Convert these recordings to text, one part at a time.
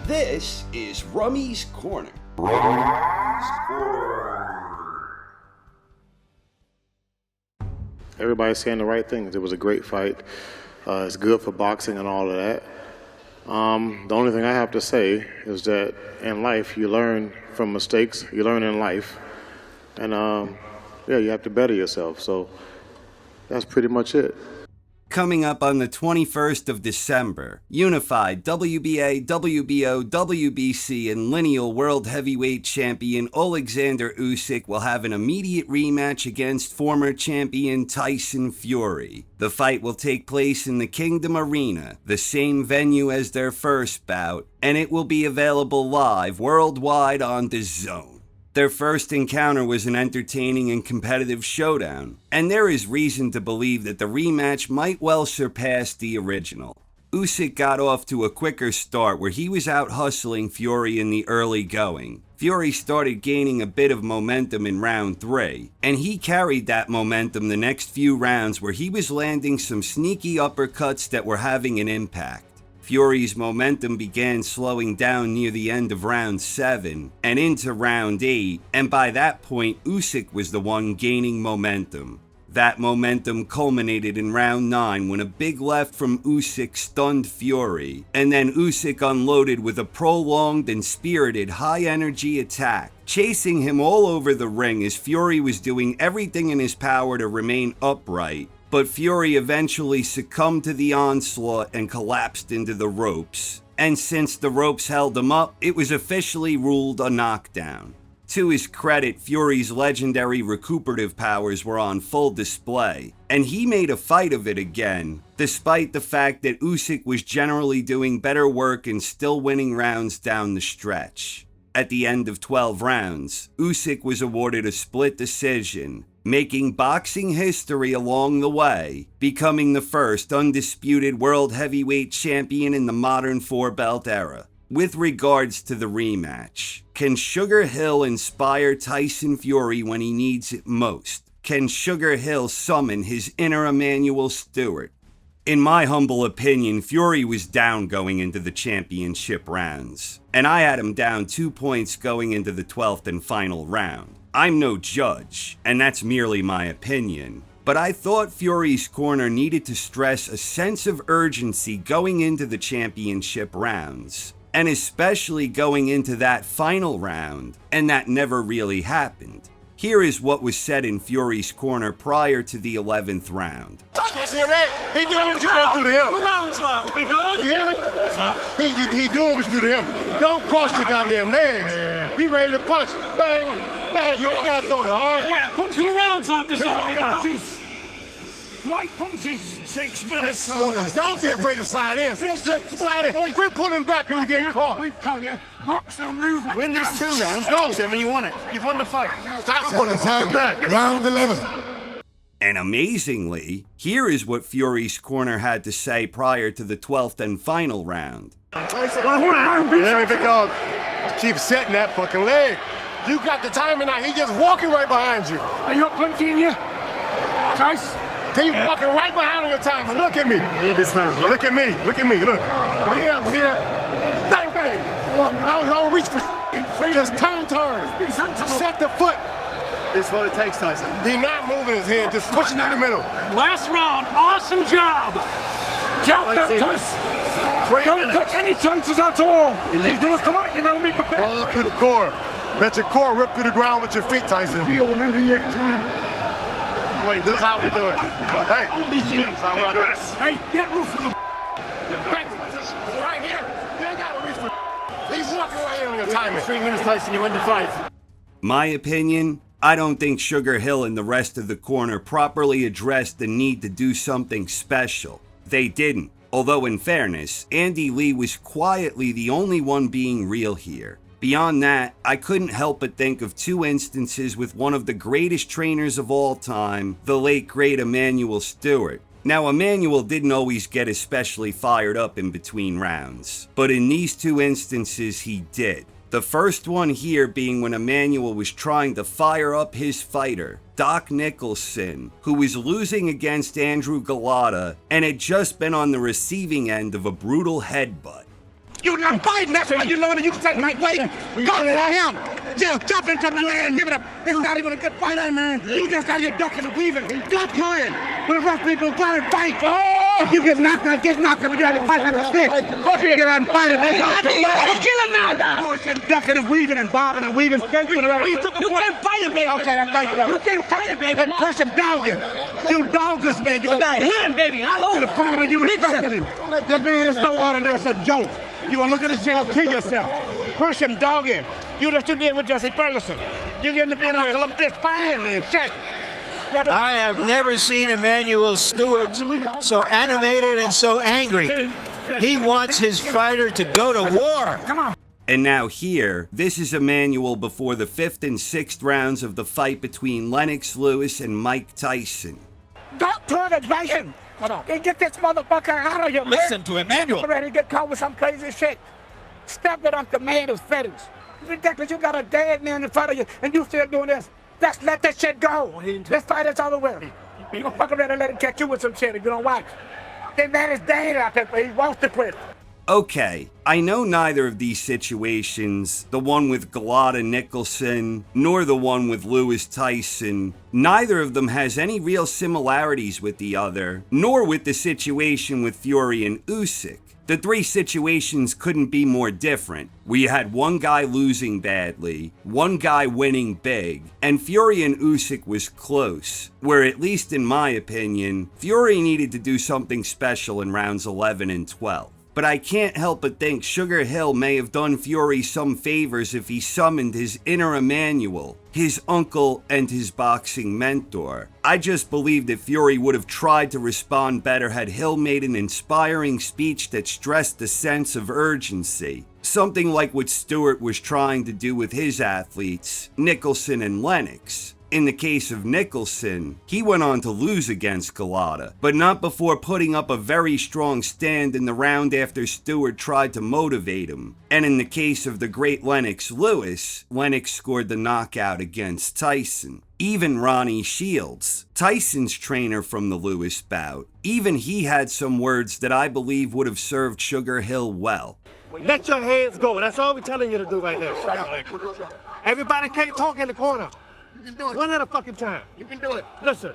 This is Rummy's Corner. Everybody's saying the right things. It was a great fight. It's good for boxing and all of that. The only thing I have to say is that in life, you learn from mistakes. You learn in life. And, you have to better yourself. So that's pretty much it. Coming up on the 21st of December, unified WBA, WBO, WBC, and lineal world heavyweight champion Oleksandr Usyk will have an immediate rematch against former champion Tyson Fury. The fight will take place in the Kingdom Arena, the same venue as their first bout, and it will be available live worldwide on DAZN. Their first encounter was an entertaining and competitive showdown, and there is reason to believe that the rematch might well surpass the original. Usyk got off to a quicker start where he was out hustling Fury in the early going. Fury started gaining a bit of momentum in round 3, and he carried that momentum the next few rounds where he was landing some sneaky uppercuts that were having an impact. Fury's momentum began slowing down near the end of round 7 and into round 8, and by that point Usyk was the one gaining momentum. That momentum culminated in round 9 when a big left from Usyk stunned Fury, and then Usyk unloaded with a prolonged and spirited high-energy attack, chasing him all over the ring as Fury was doing everything in his power to remain upright. But Fury eventually succumbed to the onslaught and collapsed into the ropes. And since the ropes held him up, it was officially ruled a knockdown. To his credit, Fury's legendary recuperative powers were on full display, and he made a fight of it again, despite the fact that Usyk was generally doing better work and still winning rounds down the stretch. At the end of 12 rounds, Usyk was awarded a split decision, making boxing history along the way, becoming the first undisputed world heavyweight champion in the modern four-belt era. With regards to the rematch, can Sugar Hill inspire Tyson Fury when he needs it most? Can Sugar Hill summon his inner Emanuel Steward? In my humble opinion, Fury was down going into the championship rounds, and I had him down 2 points going into the 12th and final round. I'm no judge, and that's merely my opinion, but I thought Fury's corner needed to stress a sense of urgency going into the championship rounds, and especially going into that final round, and that never really happened. Here is what was said in Fury's corner prior to the 11th round. He doing what you gonna do to him. He doing what you do to him. Don't cross your goddamn legs. Be ready to punch. Bang, bang. You ain't gotta throw the hard. Yeah, punch you around time to Right punches, 6 minutes. Don't get afraid to slide in. Slide in. Quit pulling back when you get caught. We tell you, box don't move. Win this 2 rounds. Go, Simon. You won it. You've won the fight. Stop pulling time back. Round 11. And amazingly, here is what Fury's corner had to say prior to the 12th and final round. Yeah, big dog. Keep setting that fucking leg. You got the timing now. He's just walking right behind you. Are you punching you? Tyson? He's walking right behind your time. Look at me. Look at me. Look at me. Look. Here. Bang, bang. I don't reach for just turn. Set the foot. This is what it takes, Tyson. He's not moving his head, just pushing in the middle. Last round, awesome job. Don't touch any chances at all. He's gonna come out, you know, make a bet. Ball to the core. Let your core rip through the ground with your feet, Tyson. Wait, this is how we do it. Hey, hey, get roof from the right here. You ain't gotta reach for. He's walking right here on your timing. 3 minutes, Tyson, you win the fight. My opinion, I don't think Sugar Hill and the rest of the corner properly addressed the need to do something special. They didn't. Although in fairness, Andy Lee was quietly the only one being real here. Beyond that, I couldn't help but think of 2 instances with one of the greatest trainers of all time, the late great Emanuel Steward. Now, Emanuel didn't always get especially fired up in between rounds, but in these 2 instances he did. The first one here being when Emanuel was trying to fire up his fighter, Doc Nicholson, who was losing against Andrew Galata and had just been on the receiving end of a brutal headbutt. You're not fighting, that's what you know that you can take my weight. Go that I am. Just jump into the land, give it up. It's not even a good fight, man. You just got your ducking and weaving. Stop playing. When rough people try to fight. Oh! You get knocked out, get knocked out. You got to fight like a stick. Go to get out and fight it. I'm killing now. You're ducking and weaving and bobbing and weaving. You can't fight it, baby. Okay, I'm right. You can't fight it, baby. Plus some dogging. You doggers, man. You're not him, baby. Hello. The problem you respected him. That man is so ordinary, it's a joke. You want to look at this jail, kill yourself. Push him, dog him. You just stood there with Jesse Ferguson. You get in the bin, I'm just fine, man. Check. I have never seen Emanuel Steward so animated and so angry. He wants his fighter to go to war. Come on. And now here, this is Emanuel before the 5th and 6th rounds of the fight between Lennox Lewis and Mike Tyson. Don't turn it, Tyson. Get this motherfucker out of here. Listen to Emanuel. I'm ready to get caught with some crazy shit. Step it up the man who's finished. It's ridiculous. You got a dead man in front of you and you still doing this. Just let this shit go. This fight is over with. You gonna fuck around and let him catch you with some shit if you don't watch. That man is dead out there, but he wants to quit. Okay, I know neither of these situations, the one with Galata Nicholson, nor the one with Lewis Tyson, neither of them has any real similarities with the other, nor with the situation with Fury and Usyk. The three situations couldn't be more different. We had one guy losing badly, one guy winning big, and Fury and Usyk was close, where at least in my opinion, Fury needed to do something special in rounds 11 and 12. But I can't help but think Sugar Hill may have done Fury some favors if he summoned his inner Emanuel, his uncle and his boxing mentor. I just believe that Fury would have tried to respond better had Hill made an inspiring speech that stressed the sense of urgency. Something like what Stewart was trying to do with his athletes, Nicholson and Lennox. In the case of Nicholson, he went on to lose against Galata, but not before putting up a very strong stand in the round after Stewart tried to motivate him. And in the case of the great Lennox Lewis, Lennox scored the knockout against Tyson. Even Ronnie Shields, Tyson's trainer from the Lewis bout, even he had some words that I believe would have served Sugar Hill well. Let your hands go. That's all we're telling you to do right now. Everybody can't talk in the corner. You can do it. One at a fucking time. You can do it. Listen.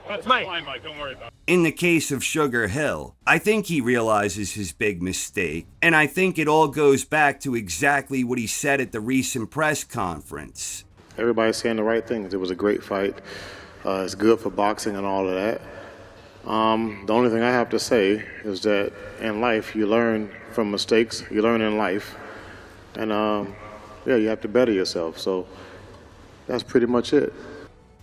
That's Mike. Don't worry about it. In the case of Sugar Hill, I think he realizes his big mistake, and I think it all goes back to exactly what he said at the recent press conference. Everybody's saying the right things. It was a great fight. It's good for boxing and all of that. The only thing I have to say is that in life, you learn from mistakes. You learn in life. And, yeah, you have to better yourself. So that's pretty much it.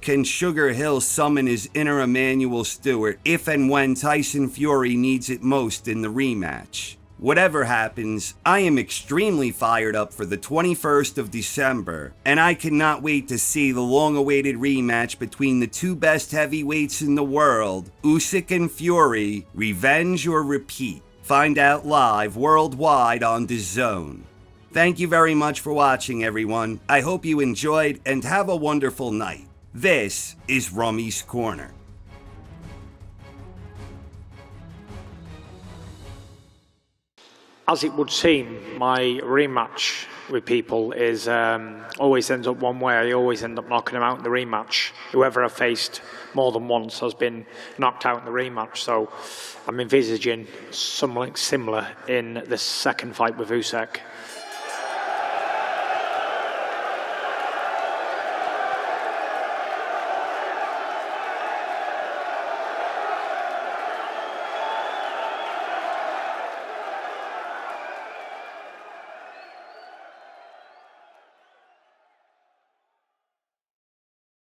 Can Sugar Hill summon his inner Emanuel Steward if and when Tyson Fury needs it most in the rematch? Whatever happens, I am extremely fired up for the 21st of December, and I cannot wait to see the long-awaited rematch between the two best heavyweights in the world, Usyk and Fury, revenge or repeat. Find out live worldwide on DAZN. Thank you very much for watching, everyone. I hope you enjoyed and have a wonderful night. This is Rummy's Corner. As it would seem, my rematch with people is always ends up one way. I always end up knocking them out in the rematch. Whoever I've faced more than once has been knocked out in the rematch. So I'm envisaging something similar in the second fight with Usyk.